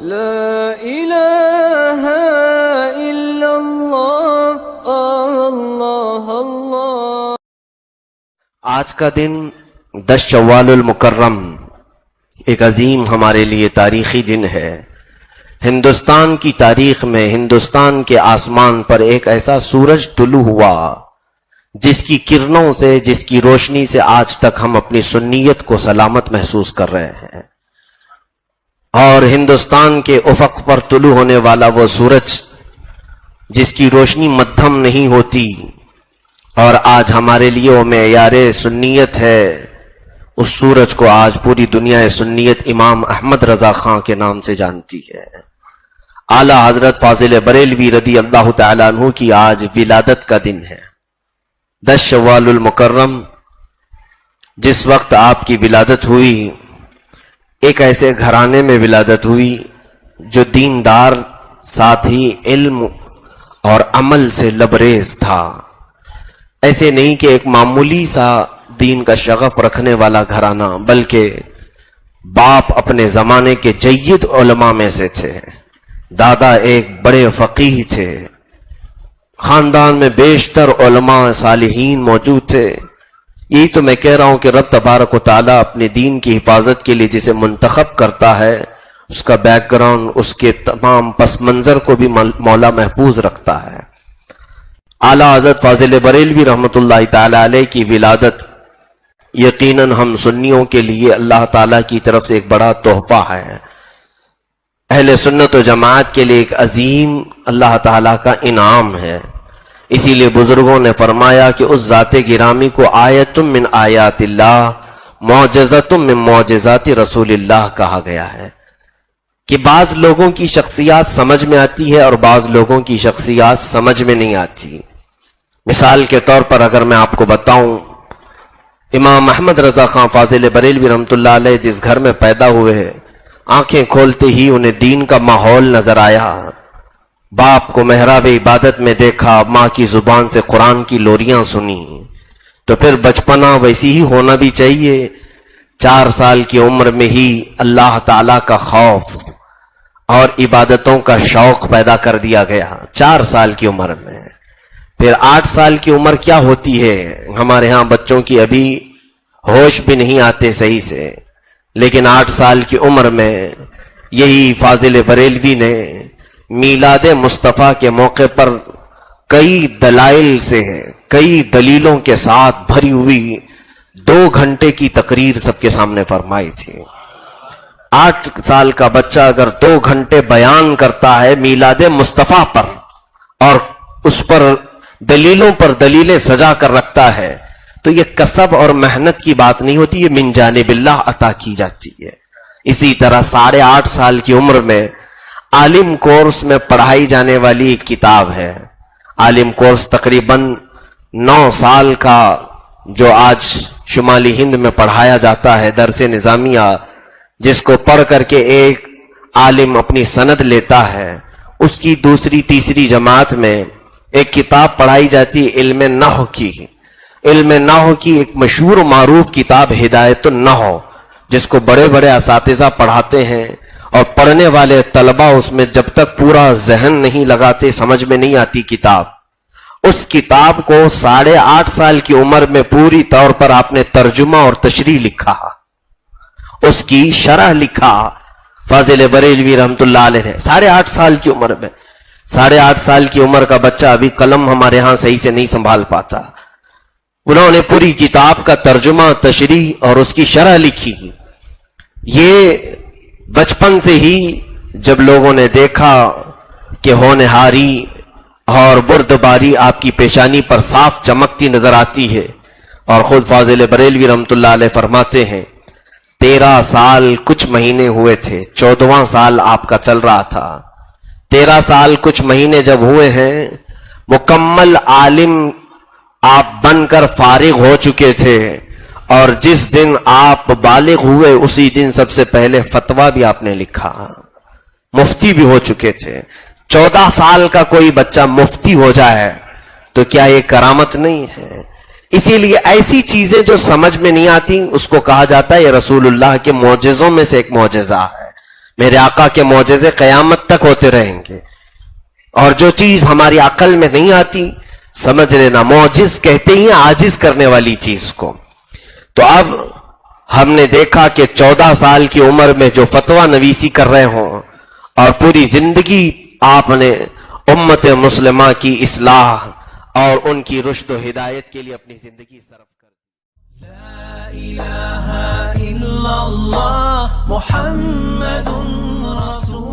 لا الہ الا اللہ اللہ اللہ۔ آج کا دن 10 شوال المکرم ایک عظیم ہمارے لیے تاریخی دن ہے۔ ہندوستان کی تاریخ میں ہندوستان کے آسمان پر ایک ایسا سورج طلوع ہوا جس کی کرنوں سے، جس کی روشنی سے آج تک ہم اپنی سنیت کو سلامت محسوس کر رہے ہیں۔ اور ہندوستان کے افق پر طلوع ہونے والا وہ سورج جس کی روشنی مدھم نہیں ہوتی اور آج ہمارے لیے وہ معیار سنیت ہے، اس سورج کو آج پوری دنیا سنیت امام احمد رضا خان کے نام سے جانتی ہے۔ اعلیٰ حضرت فاضل بریلوی رضی اللہ تعالیٰ عنہ کی آج ولادت کا دن ہے، 10 شوال المکرم۔ جس وقت آپ کی ولادت ہوئی، ایک ایسے گھرانے میں ولادت ہوئی جو دیندار، ساتھ ہی علم اور عمل سے لبریز تھا۔ ایسے نہیں کہ ایک معمولی سا دین کا شغف رکھنے والا گھرانہ، بلکہ باپ اپنے زمانے کے جید علماء میں سے تھے، دادا ایک بڑے فقیہ تھے، خاندان میں بیشتر علماء صالحین موجود تھے۔ یہی تو میں کہہ رہا ہوں کہ رب تبارک و تعالیٰ اپنے دین کی حفاظت کے لیے جسے منتخب کرتا ہے، اس کا بیک گراؤنڈ، اس کے تمام پس منظر کو بھی مولا محفوظ رکھتا ہے۔ اعلیٰ حضرت فاضل بریلوی رحمۃ اللہ تعالی علیہ کی ولادت یقیناً ہم سنیوں کے لیے اللہ تعالیٰ کی طرف سے ایک بڑا تحفہ ہے، اہل سنت و جماعت کے لیے ایک عظیم اللہ تعالیٰ کا انعام ہے۔ اسی لیے بزرگوں نے فرمایا کہ اس ذات گرامی کو آیت من آیات اللہ، معجزۃ من معجزات رسول اللہ کہا گیا ہے، کہ بعض لوگوں کی شخصیات سمجھ میں آتی ہے اور بعض لوگوں کی شخصیات سمجھ میں نہیں آتی۔ مثال کے طور پر اگر میں آپ کو بتاؤں، امام احمد رضا خان فاضل بریلوی رحمۃ اللہ علیہ جس گھر میں پیدا ہوئے ہیں، آنکھیں کھولتے ہی انہیں دین کا ماحول نظر آیا۔ باپ کو محراب عبادت میں دیکھا، ماں کی زبان سے قرآن کی لوریاں سنی، تو پھر بچپنا ویسی ہی ہونا بھی چاہیے۔ 4 سال کی عمر میں ہی اللہ تعالی کا خوف اور عبادتوں کا شوق پیدا کر دیا گیا، 4 سال کی عمر میں۔ پھر 8 سال کی عمر کیا ہوتی ہے؟ ہمارے ہاں بچوں کی ابھی ہوش بھی نہیں آتے صحیح سے، لیکن 8 سال کی عمر میں یہی فاضل بریلوی نے میلاد مصطفیٰ کے موقع پر کئی دلائل سے، کئی دلیلوں کے ساتھ بھری ہوئی 2 گھنٹے کی تقریر سب کے سامنے فرمائی تھی۔ 8 سال کا بچہ اگر 2 گھنٹے بیان کرتا ہے میلاد مصطفیٰ پر اور اس پر دلیلوں پر دلیلیں سجا کر رکھتا ہے، تو یہ کسب اور محنت کی بات نہیں ہوتی، یہ من جانب اللہ عطا کی جاتی ہے۔ اسی طرح 8.5 سال کی عمر میں عالم کورس میں پڑھائی جانے والی ایک کتاب ہے۔ عالم کورس تقریباً 9 سال کا جو آج شمالی ہند میں پڑھایا جاتا ہے، درس نظامیہ، جس کو پڑھ کر کے ایک عالم اپنی سند لیتا ہے، اس کی 2ری 3ری جماعت میں ایک کتاب پڑھائی جاتی ہے علم نحو کی۔ علم نحو کی ایک مشہور و معروف کتاب ہدایت النحو، جس کو بڑے بڑے اساتذہ پڑھاتے ہیں، اور پڑھنے والے طلبہ اس میں جب تک پورا ذہن نہیں لگاتے سمجھ میں نہیں آتی کتاب۔ اس کتاب کو 8.5 سال کی عمر میں پوری طور پر آپ نے ترجمہ اور تشریح لکھا، اس کی شرح لکھا فاضل بریلوی رحمۃ اللہ علیہ نے 8.5 سال کی عمر میں۔ 8.5 سال کی عمر کا بچہ ابھی قلم ہمارے ہاں صحیح سے نہیں سنبھال پاتا، انہوں نے پوری کتاب کا ترجمہ، تشریح اور اس کی شرح لکھی۔ یہ بچپن سے ہی جب لوگوں نے دیکھا کہ ہونہاری اور بردباری آپ کی پیشانی پر صاف چمکتی نظر آتی ہے، اور خود فاضل بریلوی رحمۃ اللہ علیہ فرماتے ہیں 13 سال کچھ مہینے ہوئے تھے، 14واں سال آپ کا چل رہا تھا۔ 13 سال کچھ مہینے جب ہوئے ہیں، مکمل عالم آپ بن کر فارغ ہو چکے تھے، اور جس دن آپ بالغ ہوئے اسی دن سب سے پہلے فتویٰ بھی آپ نے لکھا، مفتی بھی ہو چکے تھے۔ 14 سال کا کوئی بچہ مفتی ہو جائے تو کیا یہ کرامت نہیں ہے؟ اسی لیے ایسی چیزیں جو سمجھ میں نہیں آتی اس کو کہا جاتا ہے یہ رسول اللہ کے معجزوں میں سے ایک معجزہ ہے۔ میرے آقا کے معجزے قیامت تک ہوتے رہیں گے، اور جو چیز ہماری عقل میں نہیں آتی سمجھ لینا معجز کہتے ہی عاجز کرنے والی چیز کو۔ تو اب ہم نے دیکھا کہ 14 سال کی عمر میں جو فتویٰ نویسی کر رہے ہوں اور پوری زندگی آپ نے امت مسلمہ کی اصلاح اور ان کی رشد و ہدایت کے لیے اپنی زندگی صرف کر دی۔ لا الہ الا اللہ محمد رسول